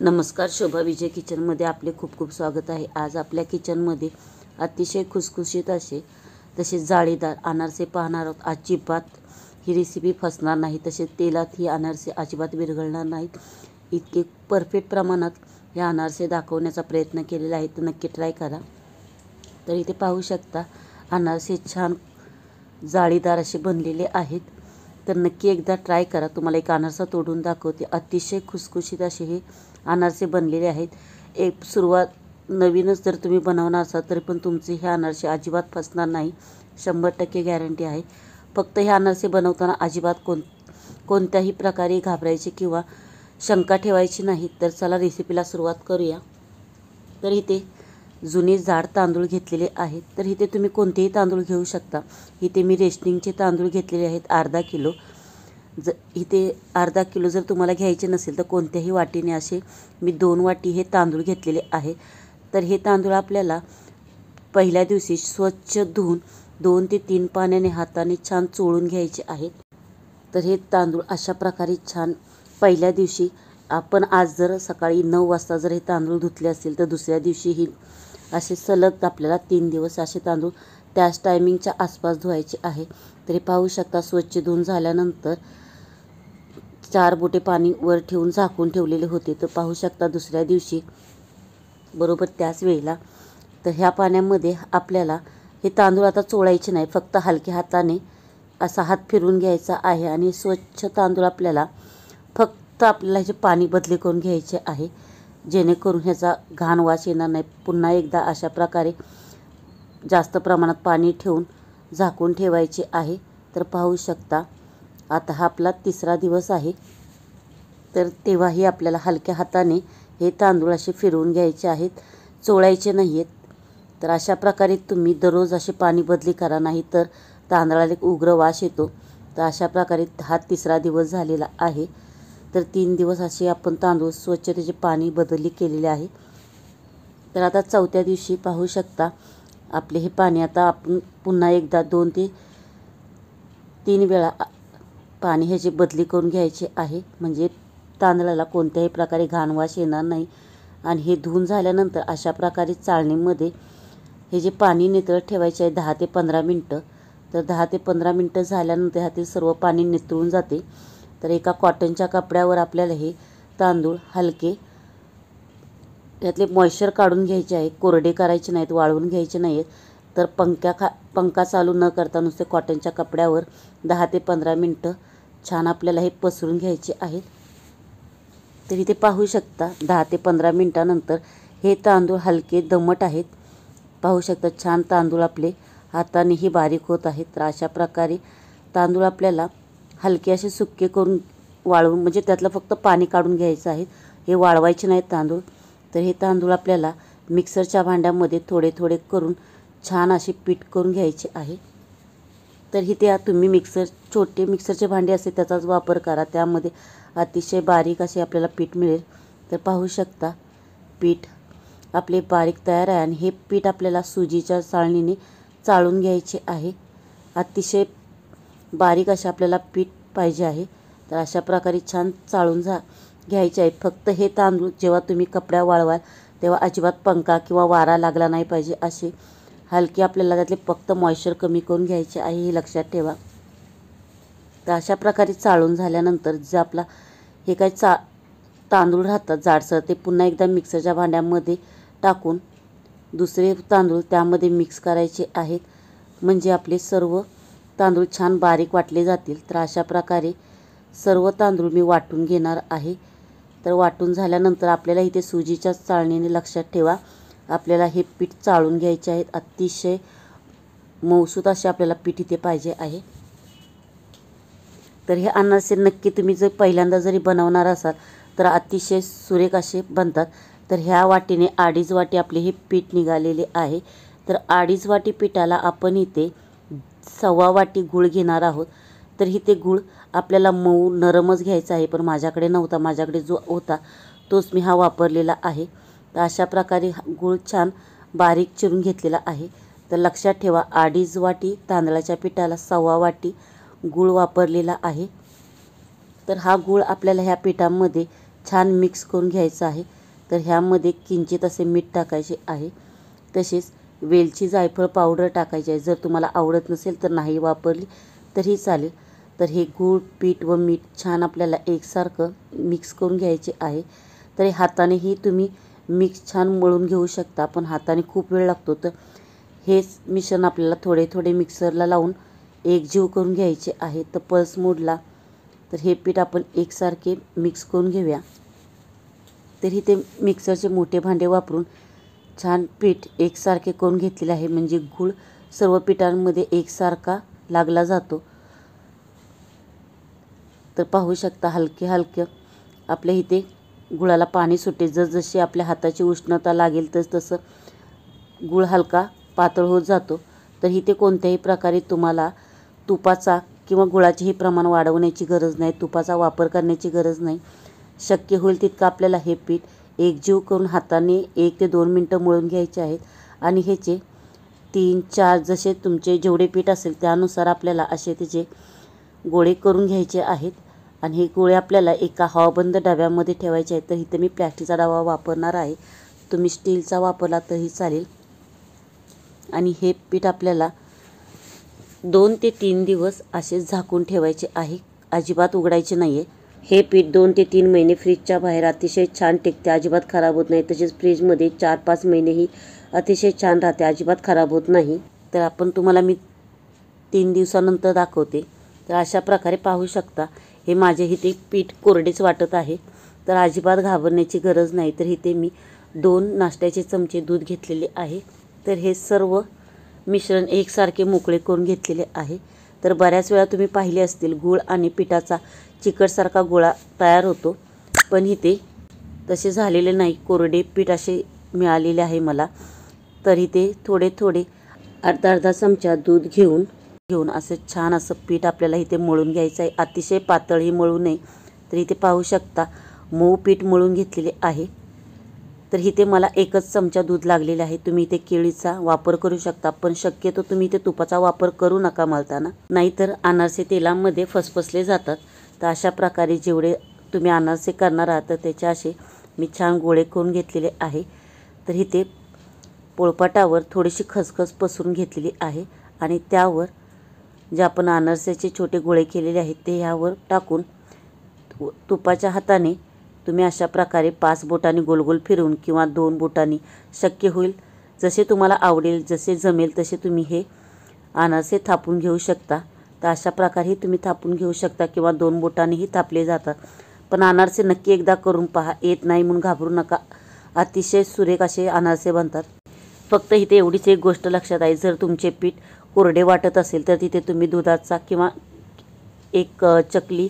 नमस्कार, शोभा विजय किचनमध्ये आपले खूप खूप स्वागत आहे। आज आपल्या किचनमध्ये अतिशय खुसखुशीत असे तसेच जाळीदार अनारसे पाहणार आहोत। अजिबात ही रेसिपी फसणार नाही, तसेच तेलात ही अनारसे अजिबात विरघळणार नाहीत। इतके परफेक्ट प्रमाणात हे अनारसे दाखवण्याचा प्रयत्न केलेला आहे, तर नक्की ट्राय करा। तर इथे पाहू शकता अनारसे छान जाळीदार असे बनलेले आहेत, तर नक्की एकदा ट्राय करा। तुम्हाला एक अनारसा तोडून दाखवते। अतिशय खुसखुशीत असे हे अनारसे बनलेले आहेत। एक सुरुवात नवीनच जर तुम्ही बनवणार असाल तरी पण तुमचे हे अनारसे अजिबात फसणार नाही, 100% गॅरंटी आहे। फक्त हे अनारसे बनवताना अजिबात कोणत्याही प्रकारे घाबरायचे किंवा शंका ठेवायची नाही। तर चला रेसिपीला सुरुवात करूया। तर इथे जुने जाड तांदूळ घेतलेले आहेत, तर इथे तुम्ही कोणतेही तांदूळ घेऊ शकता। इथे मी रेशनिंगचे तांदूळ घेतलेले आहेत अर्धा किलो। इथे अर्धा किलो जर तुम्हाला घ्यायचे नसेल तर कोणत्याही वाटीने असे मी 2 वाटी हे तांदूळ घेतलेले आहे। तर हे तांदूळ आपल्याला पहिल्या दिवशी स्वच्छ धुवून 2 ते 3 पाण्याने हाताने छान चोळून घ्यायचे आहेत। तर हे तांदूळ अशा प्रकारे छान पहिल्या दिवशी आपण आज जर सकाळी 9 वाजता जर हे तांदूळ धुतले असतील तर दुसऱ्या दिवशीही असे सलग आपल्याला 3 दिवस असे तांदूळ त्याच टायमिंगच्या आसपास धुवायचे आहे। तरी पाहू शकता स्वच्छ धुवून झाल्यानंतर 4 बोटे पाणी वर ठेवून झाकून ठेवलेले होते। तर पाहू शकता दुसऱ्या दिवशी बरोबर त्याच वेळेला तर ह्या पाण्यामध्ये आपल्याला हे तांदूळ आता चोळायचे नाही, फक्त हलक्या हाताने असा हात फिरवून घ्यायचा आहे आणि स्वच्छ तांदूळ आपल्याला फक्त आपल्याला ह्याचे पाणी बदली करून घ्यायचे आहे, जेणेकरून ह्याचा घाण वास येणार नाही। पुन्हा एकदा अशा प्रकारे जास्त प्रमाणात पाणी ठेवून झाकून ठेवायचे आहे। तर पाहू शकता आता हा आपला 3रा दिवस आहे, तर तेव्हाही आपल्याला हलक्या हाताने हे तांदूळ असे फिरवून घ्यायचे आहेत, चोळायचे नाही आहेत। तर अशा प्रकारे तुम्ही दररोज असे पाणी बदली करा, नाही तर तांदळाला एक उग्र वास येतो। तर अशा प्रकारे हा 3रा दिवस झालेला आहे। तर 3 दिवस असे आपण तांदूळ स्वच्छ त्याचे पाणी बदली केलेले आहे। तर आता 4थ्या दिवशी पाहू शकता आपले हे पाणी आता आपण पुन्हा एकदा 2 ते 3 वेळा पाणी ह्याची बदली करून घ्यायचे आहे, म्हणजे तांदळाला कोणत्याही प्रकारे घाण वास येणार नाही। आणि हे धुवून झाल्यानंतर अशा प्रकारे चाळणीमध्ये हे जे पाणी नितळत ठेवायचे आहे 10 ते 15 मिनटं। तर 10 ते 15 मिनटं झाल्यानंतर ह्यातील सर्व पाणी नितळून जाते। तर एका कॉटनच्या कपड्यावर आपल्याला हे तांदूळ हलके यातले मॉइश्चर काढून घ्यायचे आहे, कोरडे करायचे नाहीत, वाळवून घ्यायचे नाहीत। तर पंखा चालू न करता नुसते कॉटनच्या कपड्यावर 10 ते 15 मिनटं छान आपल्याला हे पसरून घ्यायचे आहेत। तर इथे पाहू शकता 10 ते 15 मिनटानंतर हे तांदूळ हलके दमट आहेत। पाहू शकता छान तांदूळ आपले हातानेही बारीक होत आहेत। तर अशा प्रकारे तांदूळ आपल्याला हलके असे सुके करून वाळवून, म्हणजे त्यातलं फक्त पाणी काढून घ्यायचं आहे, हे वाळवायचे नाहीत तांदूळ। तर हे तांदूळ आपल्याला मिक्सरच्या भांड्यामध्ये थोडे थोडे करून छान असे पीठ करून घ्यायचे आहे। तर इथे तुम्ही छोटे मिक्सरचे भांडे असते त्याचाच वापर करा, त्यामध्ये अतिशय बारीक असे आपल्याला पीठ मिळेल। तर पाहू शकता पीठ आपले बारीक तयार आहे आणि हे पीठ आपल्याला सुजीच्या चाळणीने चाळून घ्यायचे आहे। अतिशय बारीक असे आपल्याला पीठ पाहिजे आहे। तर अशा प्रकारे छान चाळून घ्यायचे आहे। फक्त हे तांदूळ जेव्हा तुम्ही कपड्या वाळवाल तेव्हा अजिबात पंखा किंवा वारा लागला नाही पाहिजे, असे हलके आपल्याला त्यातले फक्त मॉइश्चर कमी करून घ्यायचे आहे, हे लक्षात ठेवा। तर अशा प्रकारे चाळून झाल्यानंतर जे आपला हे काही तांदूळ राहतात जाडसर, ते पुन्हा एकदा मिक्सरच्या भांड्यामध्ये टाकून दुसरे तांदूळ त्यामध्ये मिक्स करायचे आहेत, म्हणजे आपले सर्व तांदूळ छान बारीक वाटले जातील। तर अशा प्रकारे सर्व तांदूळ मी वाटून घेणार आहे। तर वाटून झाल्यानंतर आपल्याला इथे सुजीच्या चाळणीने लक्षात ठेवा आपल्याला हे पीठ चाळून घ्यायचे आहेत। अतिशय मऊसूत असे आपल्याला पीठ इथे पाहिजे आहे। तर हे अनारसे नक्की तुम्ही जर पहिल्यांदा जरी बनवणार असाल तर अतिशय सुरेख असे बनतात। तर ह्या वाटीने 2.5 वाटी आपले हे पीठ निघालेले आहे। तर 2.5 वाटी पिठाला आपण इथे 1.25 वाटी गूळ घेणार आहोत। तर इथे गूळ आपल्याला मऊ नरमच घ्यायचा आहे, पण माझ्याकडे नव्हता, माझ्याकडे जो होता तोच मी हा वापरलेला आहे। तर अशा प्रकारे गूळ छान बारीक चिरून घेतलेला आहे। तर लक्षात ठेवा 2.5 वाटी तांदळाच्या पिठाला 1.25 वाटी गूळ वापरलेला आहे। तर हा गूळ आपल्याला ह्या पिठामध्ये छान मिक्स करून घ्यायचं आहे। तर ह्यामध्ये किंचित असे मीठ टाकायचे आहे, तसेच वेलची जायफळ पावडर टाकायची आहे। जर तुम्हाला आवडत नसेल तर नाही वापरली तरी चालेल। तर हे गूळ, पीठ व मीठ छान आपल्याला एकसारखं मिक्स करून घ्यायचे आहे। तर हातानेही तुम्ही मिक्स छान मळून घेऊ शकता, पण हाताने खूप वेळ लागतो। तर हेच मिश्रण आपल्याला थोडे थोडे मिक्सरला लावून एकजीव करून घ्यायचे आहे। तर पल्स मोडला तर हे पीठ आपण एकसारखे मिक्स करून घेऊया। तर इथे मिक्सरचे मोठे भांडे वापरून छान पीठ एकसारखे करून घेतलेले आहे, म्हणजे गूळ सर्व पिठांमध्ये एकसारखा लागला जातो। तर पाहू शकता हलके हलके आपल्या इथे गुळाला पाणी सुटे। जसजशी आपल्या हाताची उष्णता लागेल तसं गूळ हलका पातळ होत जातो। तर इथे कोणत्याही प्रकारे तुम्हाला तुपाचा किंवा गुळाचेही प्रमाण वाढवण्याची गरज नाही, तुपाचा वापर करण्याची गरज नाही। शक्य होईल तितकं आपल्याला हे पीठ एकजीव करून हाताने 1 ते 2 मिनटं मळून घ्यायचे आहेत आणि ह्याचे 3-4 जसे तुमचे जेवढे पीठ असेल त्यानुसार आपल्याला असे त्याचे गोळे करून घ्यायचे आहेत। आणि हे गोळे आपल्याला एका हवाबंद डब्यामध्ये ठेवायचे आहेत। तर इथे मी प्लॅस्टिकचा डबा वापरणार आहे, तुम्ही स्टीलचा वापरला तरी चालेल। आणि हे पीठ आपल्याला 2 ते 3 दिवस असे झाकून ठेवायचे आहे, अजिबात उघडायचे नाही आहे। हे पीठ 2 ते 3 महिने फ्रीजच्या बाहेर अतिशय छान टिकते, अजिबात खराब होत नाही। तसेच फ्रीजमध्ये 4-5 महिनेही अतिशय छान राहते, अजिबात खराब होत नाही। तर आपण तुम्हाला मी 3 दिवसानंतर दाखवते। तर अशा प्रकारे पाहू शकता हे माझे इथे पीठ कोरडेच वाटत आहे, तर अजिबात घाबरण्याची गरज नाही। तर इथे मी 2 नाश्त्याचे चमचे दूध घेतलेले आहे। तर हे सर्व मिश्रण एकसारखे मोकळे करून घेतलेले आहे। तर बऱ्याच वेळा तुम्ही पाहिले असतील गूळ आणि पिठाचा चिकटसारखा गोळा तयार होतो, पण इथे तसे झालेले नाही, कोरडे पीठ असे मिळालेले आहे मला। तर इथे थोडे थोडे अर्धा चमचा दूध घेऊन असं छान असं पीठ आपल्याला इथे मळून घ्यायचं आहे, अतिशय पातळही मळू नये। तर इथे पाहू शकता मऊ पीठ मळून घेतलेले आहे। तर इथे मला 1च चमचा दूध लागलेले आहे, तुम्ही इथे केळीचा वापर करू शकता, पण शक्यतो तुम्ही इथे तुपाचा वापर करू नका मळताना, नाहीतर अनारसे तेलामध्ये फसफसले जातात। तर अशा प्रकारे जेवढे तुम्ही अनारसे करणार आहात तर त्याचे असे मी छान गोळे करून घेतलेले आहे। तर इथे पोळपाटावर थोडीशी खसखस पसरून घेतलेली आहे आणि त्यावर जे आपण अनारसेचे छोटे गोळे केलेले आहेत ते ह्यावर टाकून तुपाच्या हाताने तुम्ही अशा प्रकारे 5 बोटांनी गोल गोल फिरवून किंवा 2 बोटांनी, शक्य होईल जसे तुम्हाला आवडेल जसे जमेल तसे तुम्ही हे अनारसे थापून घेऊ शकता। तर अशा प्रकारे तुम्ही थापून घेऊ शकता किंवा 2 बोटांनीही थापले जातात। पण अनारसे नक्की एकदा करून पहा, येत नाही म्हणून घाबरू नका, अतिशय सुरेख असे अनारसे बनतात। फक्त इथे एवढीच एक गोष्ट लक्षात आहे, जर तुमचे पीठ कोरडे वाटत असेल तर तिथे तुम्ही दुधाचा किंवा एक चकली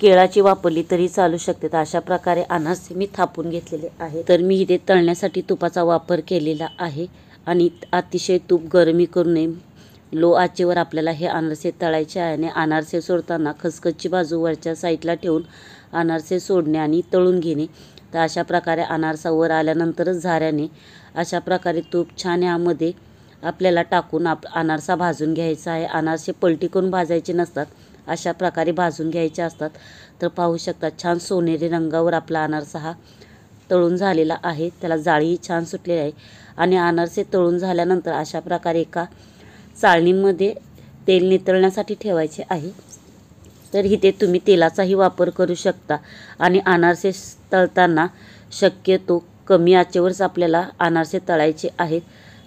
केळाची वापरली तरी चालू शकते। तर अशा प्रकारे अनारसे मी थापून घेतलेले आहे। तर मी इथे तळण्यासाठी तुपाचा वापर केलेला आहे आणि अतिशय तूप गरमी करू नये, लो आचेवर आपल्याला हे अनारसे तळायचे आहे। आणि अनारसे सोडताना खसखसची बाजू वरच्या साईडला ठेवून अनारसे सोडणे आणि तळून घेणे। तर अशा प्रकारे अनारसा वर आल्यानंतरच झाऱ्याने अशा प्रकारे तूप छान यामध्ये आपल्याला टाकून अनारसा भाजून घ्यायचा आहे। अनारसे पलटी करून भाजायचे नसतात, अशा प्रकारे भाजून घ्यायचे असतात। तर पाहू शकता छान सोनेरी रंगावर आपला अनारसा हा तळून झालेला आहे, त्याला जाळीही छान सुटलेली आहे। आणि अनारसे तळून झाल्यानंतर अशा प्रकारे एका चाळणीमध्ये तेल नितळण्यासाठी ठेवायचे आहे। तर इथे तुम्ही तेलाचाही वापर करू शकता आणि अनारसे तळताना शक्यतो कमी आचेवरच आपल्याला अनारसे तळायचे आहेत।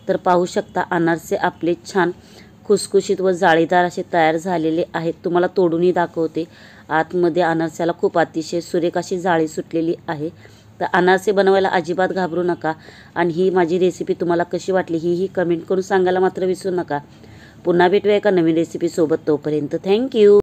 तर पाहू शकता अनारसे आपले छान खुसखुशीत व जाळीदार असे तयार झालेले आहेत। तुम्हाला तोडूनही दाखवते, आतमध्ये अनारस्याला खूप अतिशय सुरेख अशी जाळी सुटलेली आहे। तर अनारसे बनवायला अजिबात घाबरू नका आणि ही माझी रेसिपी तुम्हाला कशी वाटली ही कमेंट करून सांगायला मात्र विसरू नका। पुन्हा भेटूया एका नवीन रेसिपी सोबत, तोपर्यंत थँक्यू।